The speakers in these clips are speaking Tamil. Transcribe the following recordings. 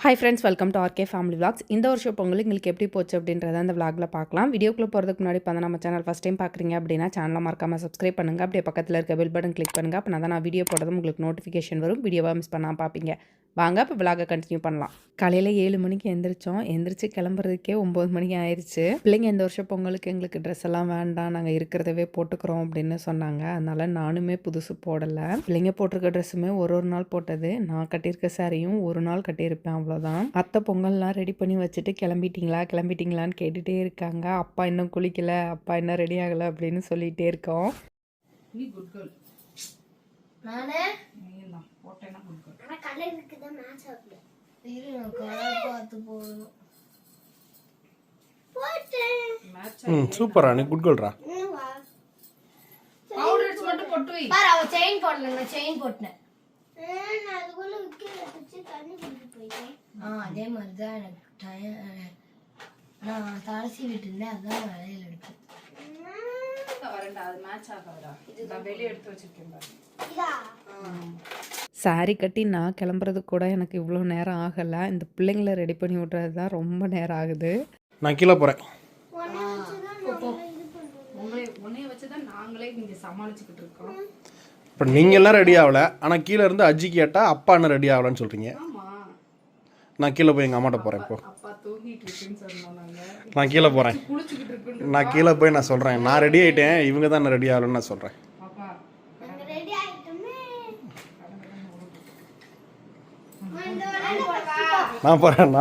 Hi friends, welcome to RK family vlogs. இந்த வருஷம் பொங்கல் எங்களுக்கு எப்படி போச்சு அப்படின்றத அந்த விளாகில் பார்க்கலாம். வீடியோக்குள்ளே போகிறதுக்கு முன்னாடி இப்போ நம்ம சேனல் ஃபஸ்ட் டைம் பார்க்குறீங்க அப்படின்னா சேனலை மறக்காமல் சப்ஸ்கிரைப் பண்ணுங்கள். அப்படியே பக்கத்தில் இருக்க பெல் பட்டன் கிளிக் பண்ணுங்கள். அப்போ நான் வீடியோ போடுறது உங்களுக்கு நோட்டிஃபிகேஷன் வரும். வீடியோவாக மிஸ் பண்ணாமல் பார்ப்பீங்க. வாங்க இப்போ விளாகை கண்டினியூ பண்ணலாம். காலையில் 7 மணிக்கு எந்திரிச்சு கிளம்புறதுக்கே 9 மணிக்கு ஆயிடுச்சு. பிள்ளைங்க இந்த வருஷம் பொங்கலுக்கு எங்களுக்கு ட்ரெஸ் எல்லாம் வேண்டாம், நாங்கள் இருக்கிறதவே போட்டுக்கிறோம் அப்படின்னு சொன்னாங்க. அதனால் நானுமே புதுசு போடலை. பிள்ளைங்க போட்டிருக்க ட்ரெஸ்ஸுமே ஒரு நாள் போட்டது. நான் கட்டியிருக்க சாரியும் ஒரு நாள் கட்டியிருப்பேன், அவ்வளோதான். அத்தை பொங்கல்லாம் ரெடி பண்ணி வச்சுட்டு கிளம்பிட்டீங்களான்னு கேட்டுகிட்டே இருக்காங்க. அப்பா இன்னும் குளிக்கல, அப்பா இன்னும் ரெடி ஆகலை அப்படின்னு சொல்லிகிட்டே இருக்கோம். சூப்பரா, நீ குட் கேர்ள்ரா. பவுடர்ஸ் மட்டும் போட்டு வை. பாரு, அவ செயின் போடல, செயின் போட்டேன். நான் அதுக்குள்ள விக்கி வச்சு தண்ணி குடிச்சு போயிட்டேன். அதே மாதிரி தான் எனக்கு நான் தலசி விட்டுருந்தேன், அதான் வளையல் எடுத்தேன். வரண்டா, அது மேட்ச் ஆகாதா? நான் வெளியே எடுத்து வச்சிருக்கேன் பாரு. இதா சாரி கட்டி நான் கிளம்புறது கூட எனக்கு இவ்வளோ நேரம் ஆகலை. இந்த பிள்ளைங்களை ரெடி பண்ணி விட்றது தான் ரொம்ப நேரம் ஆகுது. நான் கீழே போகிறேன். உன்னைய வச்சு தான் நாங்களே இங்கே சமாளிச்சுக்கிட்டு இருக்கோம். இப்போ நீங்கள் எல்லாம் ரெடி ஆகலை, ஆனால் கீழே இருந்து அஜி கேட்டால் அப்பா என்ன ரெடி ஆகலைன்னு சொல்கிறீங்க. நான் கீழே போய் எங்கள் அம்மாட்ட போகிறேன். இப்போ அப்பா தூங்கிட்டு இருக்குன்னு சொன்னாங்க. நான் கீழே போகிறேன். குளிச்சுக்கிட்டு இருக்கு. நான் கீழே போய் நான் சொல்கிறேன், நான் ரெடி ஆகிட்டேன், இவங்க தான் என்ன ரெடி ஆகலைன்னு நான் சொல்கிறேன். ரெடி ஆயிட்டோமே. நான் போகிறேன்.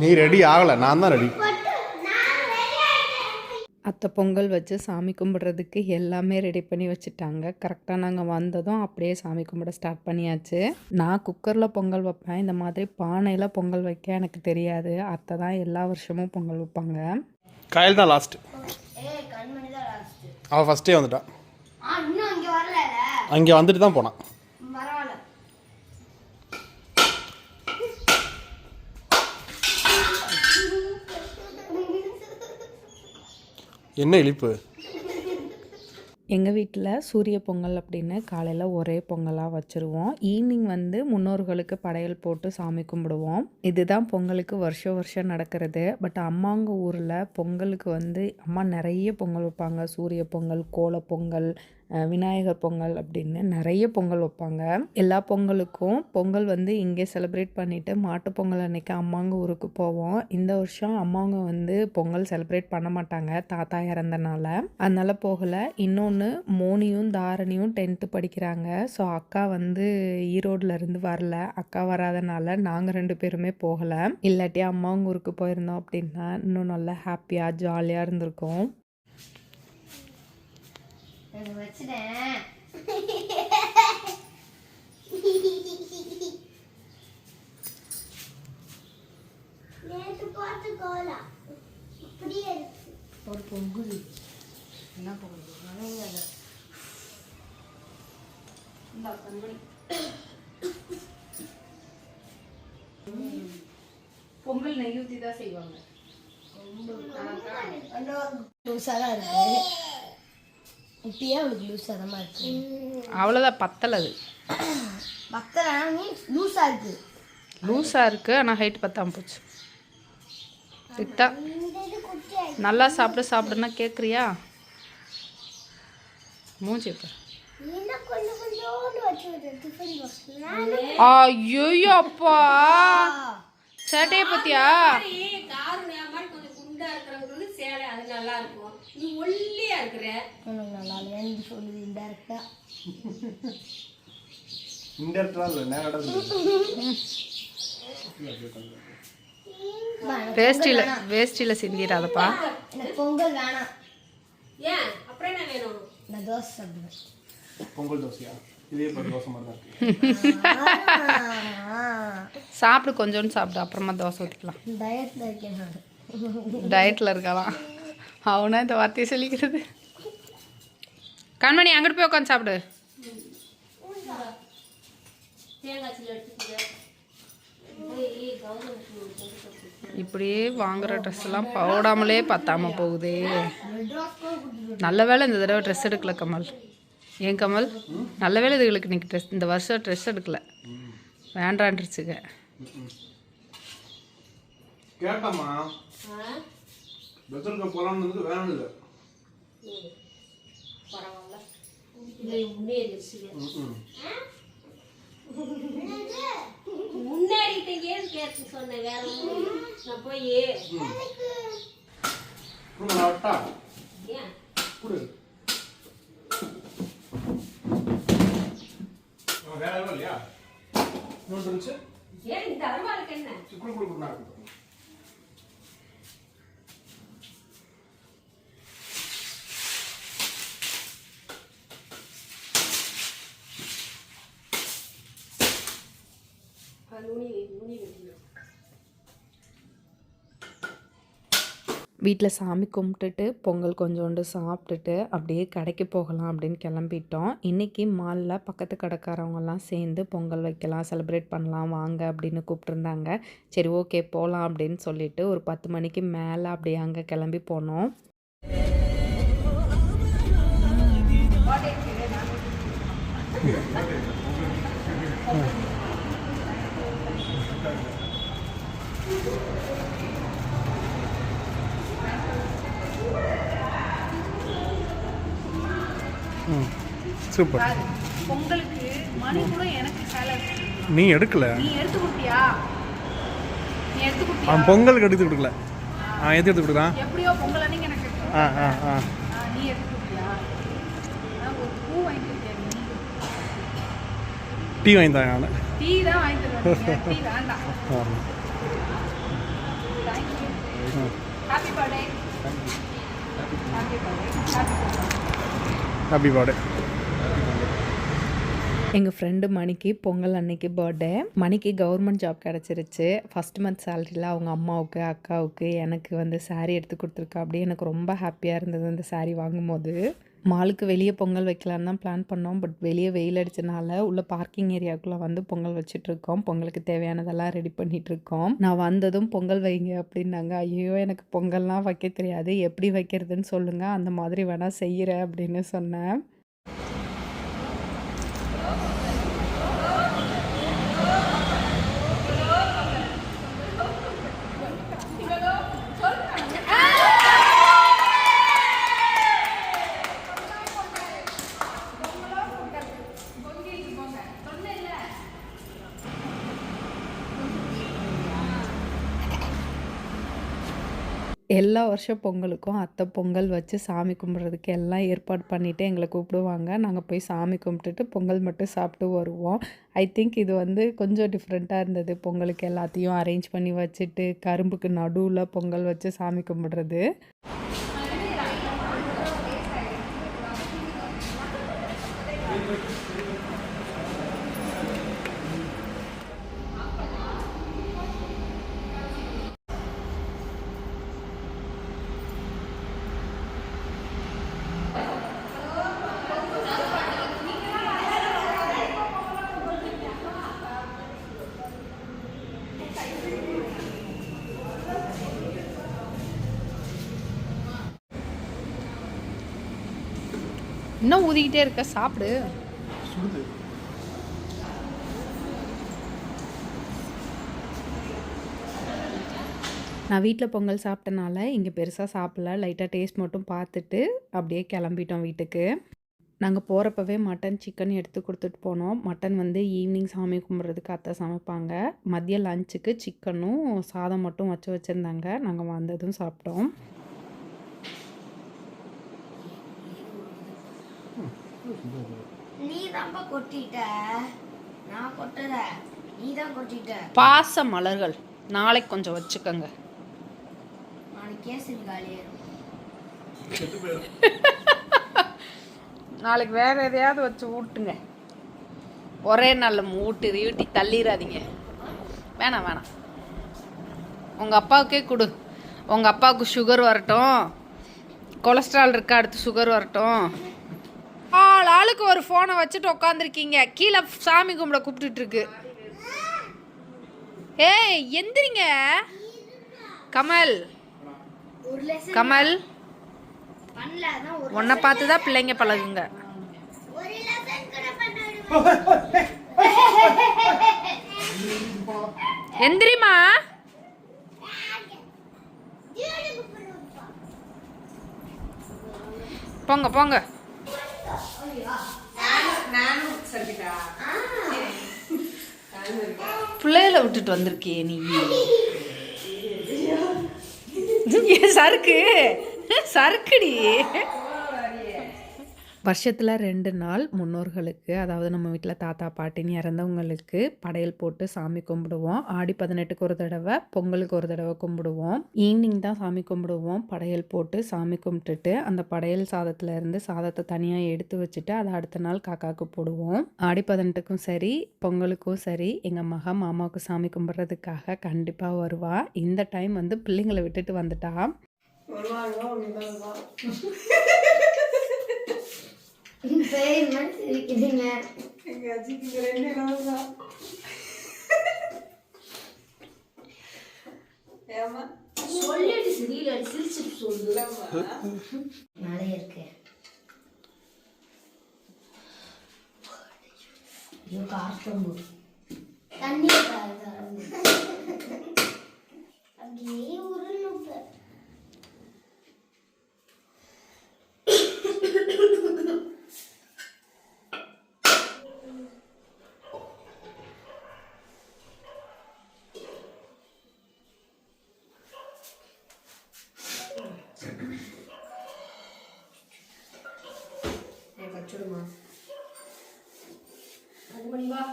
நீ ரெடி ஆகலை, நான் தான் ரெடி. அத்தை பொங்கல் வச்சு சாமி கும்பிட்றதுக்கு எல்லாமே ரெடி பண்ணி வச்சுட்டாங்க. கரெக்டாக நாங்கள் வந்ததும் அப்படியே சாமி கும்பிட ஸ்டார்ட் பண்ணியாச்சு. நான் குக்கரில் பொங்கல் வைப்பேன், இந்த மாதிரி பானையில் பொங்கல் வைக்க எனக்கு தெரியாது. அத்தை தான் எல்லா வருஷமும் பொங்கல் வைப்பாங்க. காயல் தான் லாஸ்ட்டு. அவள் ஃபஸ்ட்டே வந்துட்டான். அங்கே வந்துட்டு தான் போனான். என்ன இழிப்பு. எங்கள் வீட்டில் சூரிய பொங்கல் அப்படின்னு காலையில் ஒரே பொங்கலாக வச்சுருவோம். ஈவினிங் முன்னோர்களுக்கு படையல் போட்டு சாமி கும்பிடுவோம். இதுதான் பொங்கலுக்கு வருஷம் நடக்கிறது. பட் அம்மாங்க ஊரில் பொங்கலுக்கு அம்மா நிறைய பொங்கல் வைப்பாங்க. சூரிய பொங்கல், கோல பொங்கல், விநாயகர் பொங்கல் அப்படின்னு நிறைய பொங்கல் வைப்பாங்க. எல்லா பொங்கலுக்கும் பொங்கல் இங்கே செலிப்ரேட் பண்ணிவிட்டு மாட்டு பொங்கல் அன்றைக்கி அம்மாங்க ஊருக்கு போவோம். இந்த வருஷம் அம்மாங்க பொங்கல் செலிப்ரேட் பண்ண மாட்டாங்க, தாத்தா இறந்தனால. அதனால் போகலை. இன்னொன்று, மோனியும் தாரணியும் 10th படிக்கிறாங்க. ஸோ அக்கா ஈரோடுலேருந்து வரல. அக்கா வராதனால நாங்கள் 2 பேருமே போகலை. இல்லாட்டி அம்மாங்க ஊருக்கு போயிருந்தோம் அப்படின்னா இன்னும் நல்லா ஹாப்பியாக ஜாலியாக இருந்திருக்கும். வச்சுட்டேன். ஒரு பொங்குது. என்ன பொங்குது? பொங்கல் நெய் ஊற்றி தான் செய்வாங்க. லூசாக இருக்கு. இப்பயே அவளுக்கு லூஸாக தான் இருக்கு. அவ்வளோதான், பத்தலை. அது பத்தலை மீன்ஸ் லூஸாக இருக்குது. ஆனால் ஹைட் பத்தாமல் போச்சு. திட்டா நல்லா சாப்பிடுன்னா கேட்குறியா? மூஞ்சி பாரு. ஐயோ அப்பா, சேட்டையை பத்தியா? சேலை அது நல்லா இருக்கும். நீ ஒல்லியா இருக்கிற. உனக்கு நல்லா இல்லையான்னு சொல்லுது. இன்டெரக்டா இல்லை, நேரடா. வேஸ்டியில் சிந்திடாதப்பா. எனக்கு பொங்கல் வேணாம். ஏன்? அப்புறம் என்ன வேணும்? நான் தோசை சாப்பிடுவேன். பொங்கல் தோசையா? இதே தோசை மாதிரி தான் இருக்கு. சாப்பிடு, கொஞ்சோன்னு சாப்பிடு, அப்புறமா தோசை ஊற்றிக்கலாம். டயட்டில் இருக்கேன் நான். டயட்டில் இருக்கலாம். அவனா இந்த வார்த்தையை சொல்லிக்கிறது. கண்மணி, அங்கிட்டு போய் உட்காந்து சாப்பிடு. தேங்காய் சில்லு எடுத்துக்கிட்டு போய் கவர்மெண்ட் கொண்டு கொடுத்து இப்படியே வாங்குற ட்ரெஸ் எல்லாம் போடாமலே பத்தாம போகுதே. நல்ல வேளை இந்த தடவை ட்ரெஸ் எடுக்கல கமல். ஏன் கமல்? நல்ல வேளை இதுகளுக்கு இன்னைக்கு ட்ரெஸ், இந்த வருஷம் ட்ரெஸ் எடுக்கல, வேண்டான்றுச்சுங்க. கேட்டம்மா பெத்தலுக்கு போகலான்னு வேணும்ல. பரவாயில்ல, இல்லை முன்னேறிடுச்சுங்க. முன்னாடிட்டே ஏன் கேட்டு சொன்னேன், வேற ஒன்றும் நான் போய் ஏன் ஏன் இந்த அருவாளுக்கு என்ன வீட்டில் சாமி கும்பிட்டுட்டு பொங்கல் கொஞ்சோண்டு சாப்பிட்டுட்டு அப்படியே கடைக்கு போகலாம் அப்படின்னு கிளம்பிட்டோம். இன்றைக்கி மாலில் பக்கத்து கடைக்காரவங்கெல்லாம் சேர்ந்து பொங்கல் வைக்கலாம், செலிப்ரேட் பண்ணலாம் வாங்க அப்படின்னு கூப்பிட்ருந்தாங்க. சரி ஓகே போகலாம் அப்படின்னு சொல்லிட்டு ஒரு 10 மணிக்கு மேலே அப்படியே அங்கே கிளம்பி போனோம். சூப்பர். பொங்கலுக்கு மணி கூட எனக்கு நீ எடுக்கல, நீ எடுத்து கொடுத்தியா? நீ எடுத்து கொடுத்தியா? அவன் பொங்கலுக்கு எடுத்து கொடுக்கல, எடுத்து கொடுக்குறான். எப்படியோ பொங்கல் அன்னைக்கு எனக்கு நீ எடுத்து கொடுத்தியா? ஒரு பூ வாங்கி கொடுத்தியா? டீ வாங்கி தான் நான் டீ தான் வாங்கி தருவேன், டீ வேண்டாம். Happy birthday. Happy birthday. எங்கள் ஃப்ரெண்டு மணிக்கு பொங்கல் அன்னைக்கு பர்த்டே. மணிக்கு கவர்மெண்ட் ஜாப் கிடச்சிருச்சு. ஃபஸ்ட் மந்த் சேலரியில் அவங்க அம்மாவுக்கு அக்காவுக்கு எனக்கு வந்து சாரீ எடுத்து கொடுத்துருக்கா. அப்படியே எனக்கு ரொம்ப ஹாப்பியாக இருந்தது அந்த சாரீ வாங்கும்போது. மாலுக்கு வெளியே பொங்கல் வைக்கலான்னு தான் பிளான் பண்ணோம். பட் வெளியே வெயில் அடித்தனால உள்ள பார்க்கிங் ஏரியாவுக்குள்ளே வந்து பொங்கல் வச்சிட்ருக்கோம். பொங்கலுக்கு தேவையானதெல்லாம் ரெடி பண்ணிகிட்ருக்கோம். நான் வந்ததும் பொங்கல் வைங்க அப்படின்னாங்க. ஐயோ எனக்கு பொங்கல்லாம் வைக்க தெரியாது, எப்படி வைக்கிறதுன்னு சொல்லுங்கள், அந்த மாதிரி வேணால் செய்கிறேன் அப்படின்னு சொன்னேன். எல்லா வருஷம் பொங்கலுக்கும் அத்தை பொங்கல் வச்சு சாமி கும்பிட்றதுக்கு எல்லாம் ஏற்பாடு பண்ணிவிட்டு எங்களை கூப்பிடுவாங்க. நாங்கள் போய் சாமி கும்பிட்டுட்டு பொங்கல் மட்டும் சாப்பிட்டு வருவோம். ஐ திங்க் இது வந்து கொஞ்சம் டிஃப்ரெண்ட்டாக இருந்தது. பொங்கலுக்கு எல்லாத்தையும் அரேஞ்ச் பண்ணி வச்சுட்டு கரும்புக்கு நடுவில் பொங்கல் வச்சு சாமி கும்பிட்றது. இன்னும் ஊதிக்கிட்டே இருக்க, சாப்பிடு. நான் வீட்டில் பொங்கல் சாப்பிட்டனால இங்கே பெருசாக சாப்பிடல, லைட்டாக டேஸ்ட் மட்டும் பார்த்துட்டு அப்படியே கிளம்பிட்டோம் வீட்டுக்கு. நாங்கள் போகிறப்பவே மட்டன் சிக்கன் எடுத்து கொடுத்துட்டு போனோம். மட்டன் வந்து ஈவினிங் சாமி கும்பிட்றதுக்கு அத்தை சமைப்பாங்க. மதியம் லஞ்சுக்கு சிக்கனும் சாதம் மட்டும் வச்சுருந்தாங்க. நாங்கள் வந்ததும் சாப்பிட்டோம். நீ தான் கொட்டிட்ட, நான் கொட்டல, நீ தான் கொட்டிட்ட. பாச மலர்கள் நாளைக்கு கொஞ்சம் வச்சுக்கோங்க. நாளைக்கு கேசரி காலியாயிரும். நாளைக்கு வேற எதையாவது வச்சு ஊட்டுங்க. ஒரே நாளில் ஊட்டி தள்ளிடாதீங்க. வேணாம் வேணாம், உங்கள் அப்பாவுக்கே கொடு. உங்கள் அப்பாவுக்கு சுகர் வரட்டும், கொலஸ்ட்ரால் இருக்கா, அடுத்து சுகர் வரட்டும். ஆளுக்கு ஒரு ஃபோனை வச்சுட்டு உட்காந்துருக்கீங்க. கீழே சாமி கும்பிட கூப்பிட்டுட்டு இருக்கு. ஏய் எந்திரிங்க. கமல் கமல் உன்னை பார்த்து தான் பிள்ளைங்க பழகுங்க. எந்திரிமா. போங்க போங்க. பிள்ளைகளை விட்டுட்டு வந்திருக்கியே நீ. சறுக்கு சறுக்குடி. வருஷத்தில் 2 நாள் முன்னோர்களுக்கு, அதாவது நம்ம வீட்டில் தாத்தா பாட்டின்னு இறந்தவங்களுக்கு படையல் போட்டு சாமி கும்பிடுவோம். ஆடி 18க்கு ஒரு தடவை, பொங்கலுக்கு ஒரு தடவை கும்பிடுவோம். ஈவினிங் தான் சாமி கும்பிடுவோம். படையல் போட்டு சாமி கும்பிட்டுட்டு அந்த படையல் சாதத்தில் இருந்து சாதத்தை தனியாக எடுத்து வச்சுட்டு அதை அடுத்த நாள் காக்காவுக்கு போடுவோம். ஆடி 18க்கும் சரி பொங்கலுக்கும் சரி எங்கள் மாமாவுக்கு சாமி கும்பிட்றதுக்காக கண்டிப்பாக வருவா. இந்த டைம் வந்து பிள்ளைங்களை விட்டுட்டு வந்துட்டா. சொல்லிட்டு சிரியில சிரிச்சுட்டு சொல்லுமா நிறைய இருக்கு. ஐயோ கார்த்தம்பு தண்ணி அப்படியே உருளுப்பு. வச்சுடுமா அது பண்ணி வா.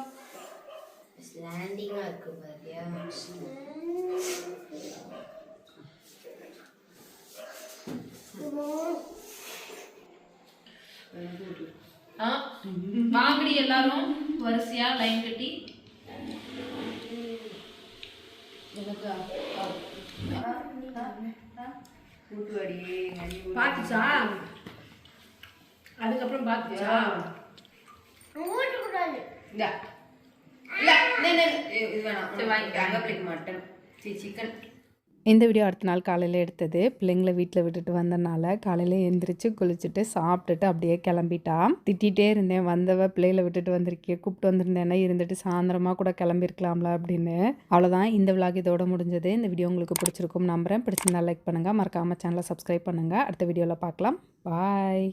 ஸ்லாண்டிங்கா இருக்கு பாத்தியா. வாங்கடி எல்லாரும் வரிசையா லைன் கட்டி. பாத்துச்சா? அதுக்கப்புறம் பாத்துச்சா? சிக்கன். இந்த வீடியோ அடுத்த நாள் காலையில் எடுத்தது. பிள்ளைங்களை வீட்டில் விட்டுட்டு வந்தனால காலையில் எழுந்திரிச்சு குளிச்சுட்டு சாப்பிட்டுட்டு அப்படியே கிளம்பிட்டான். திட்டிகிட்டே இருந்தேன், வந்தவ பிள்ளைகளை விட்டுட்டு வந்திருக்கே, கூப்பிட்டு வந்திருந்தேன்னா இருந்துட்டு சாயந்தரமாக கூட கிளம்பியிருக்கலாம்ல அப்படின்னு. அவ்வளோதான், இந்த விலாக் இதோட முடிஞ்சது. இந்த வீடியோ உங்களுக்கு பிடிச்சிருக்கும் நம்புறேன். பிடிச்சிருந்தா லைக் பண்ணுங்கள், மறக்காமல் சேனலை சப்ஸ்கிரைப் பண்ணுங்கள். அடுத்த வீடியோவில் பார்க்கலாம். பாய்.